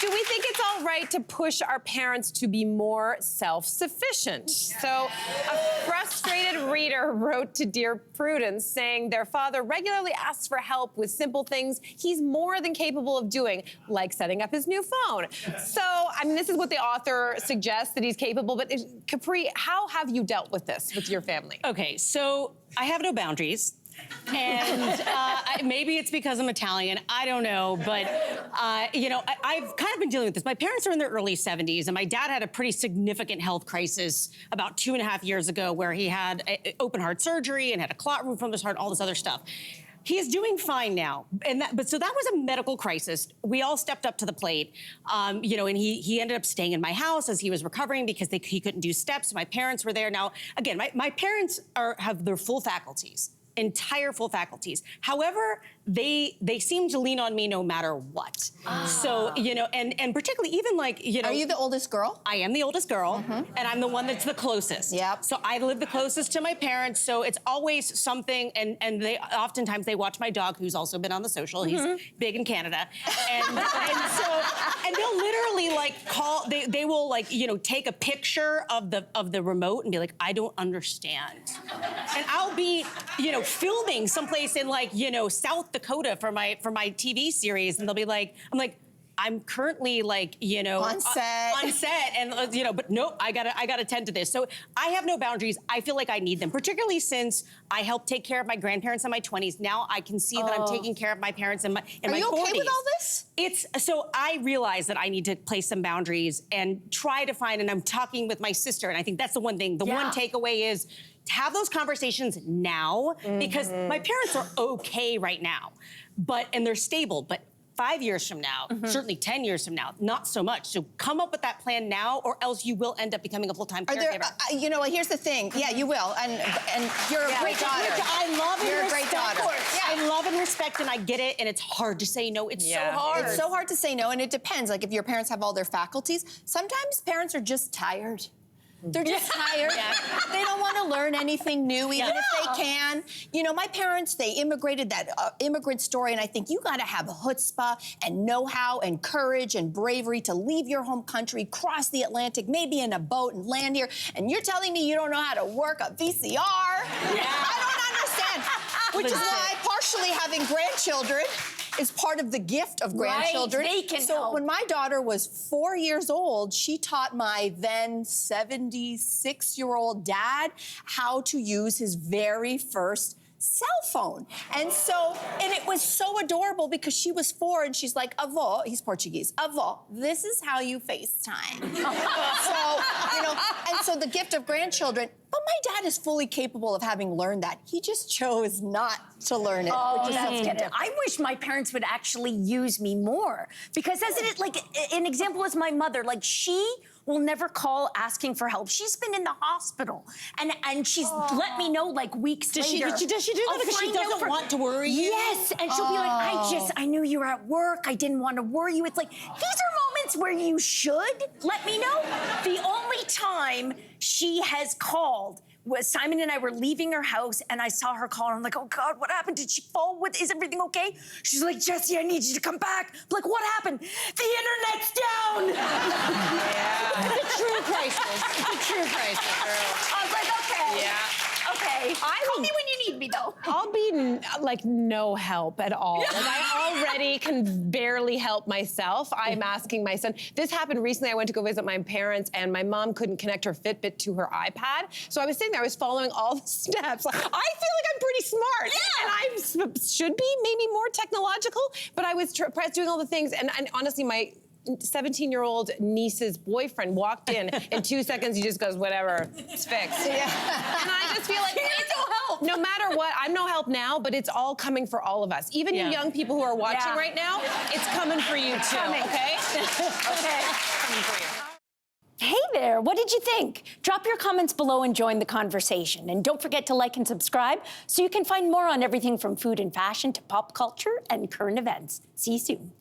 do we think it's all right to push our parents to be more self-sufficient? So, a frustrated reader wrote to Dear Prudence saying their father regularly asks for help with simple things he's more than capable of doing, like setting up his new phone. So, I mean, this is what the author suggests that he's capable, but Capri, how have you dealt with this with your family? Okay, so I have no boundaries. And maybe it's because I'm Italian, I don't know, but you know, I've kind of been dealing with this. My parents are in their early 70s, and my dad had a pretty significant health crisis about 2.5 years ago where he had open heart surgery and had a clot removed from his heart, all this other stuff. He is doing fine now, so that was a medical crisis. We all stepped up to the plate, you know, and he ended up staying in my house as he was recovering because he couldn't do steps. My parents were there. Now, again, my parents have their full faculties. Entire full faculties. However, they seem to lean on me no matter what. So, you know, and particularly even like, you know. Are you the oldest girl? I am the oldest girl, and I'm the one that's the closest. Yep. So I live the closest to my parents, so it's always something, and they oftentimes they watch my dog, who's also been on The Social. He's big in Canada. And they'll literally like call, they will like, you know, take a picture of the remote and be like, I don't understand. And I'll be, you know, filming someplace in like, you know, South Dakota for my TV series, and they'll be like, I'm like, I'm currently like, you know, on set, and you know, but nope, I gotta tend to this. So I have no boundaries. I feel like I need them, particularly since I helped take care of my grandparents in my 20s. Now I can see that I'm taking care of my parents in my 40s. Are you okay with all this? So I realize that I need to place some boundaries and try to find, and I'm talking with my sister, and I think that's the one thing. The one takeaway is to have those conversations now, because my parents are okay right now, and they're stable, but 5 years from now, certainly 10 years from now, not so much. So come up with that plan now, or else you will end up becoming a full-time caregiver. You know, here's the thing. Yeah, you will, and you're a great daughter. I love and You're respect. a great daughter. I love and respect, and I get it, and it's hard to say no. It's so hard. It's so hard to say no, and it depends. Like if your parents have all their faculties, sometimes parents are just tired. They're just tired. They don't want to learn anything new, even if they can. You know, my parents, they immigrated, that immigrant story, and I think you got to have chutzpah and know-how and courage and bravery to leave your home country, cross the Atlantic, maybe in a boat and land here, and you're telling me you don't know how to work a VCR? I don't understand. Which is why partially having grandchildren is part of the gift of grandchildren. Right, they can So when my daughter was 4 years old, she taught my then 76-year-old dad how to use his very first cell phone. And it was so adorable because she was 4 and she's like, avó, he's Portuguese, avó, this is how you FaceTime. So, you know, and so the gift of grandchildren, but my dad is fully capable of having learned that. He just chose not to learn it. Oh, that's good. I wish my parents would actually use me more, because as it, like, an example is my mother. Like, she will never call asking for help. She's been in the hospital, and she's let me know like weeks later. Does she do that because she doesn't want to worry you? Yes, and she'll be like, I knew you were at work. I didn't want to worry you. It's like, these are moments where you should let me know. The only time she has called was Simon and I were leaving her house, and I saw her call, and I'm like, oh God, what happened? Did she fall? Is everything okay? She's like, Jessie, I need you to come back. I'm like, what happened? The internet's down. It's a true crisis. It's a true crisis, girl. I was like, okay. Yeah. Okay. Call me when you need me, though. I'll be like no help at all. Like I already can barely help myself. I'm asking my son. This happened recently. I went to go visit my parents, and my mom couldn't connect her Fitbit to her iPad. So I was sitting there, I was following all the steps. I feel like I'm pretty smart. Yeah. And I should be maybe more technological, but I was doing all the things. And honestly, my 17-year-old niece's boyfriend walked in 2 seconds, he just goes, whatever, it's fixed. And I just feel like it's no help. No matter what, I'm no help now, but it's all coming for all of us. Even you young people who are watching right now, it's coming for you too, okay? Okay. Coming for you. Hey there, what did you think? Drop your comments below and join the conversation. And don't forget to like and subscribe so you can find more on everything from food and fashion to pop culture and current events. See you soon.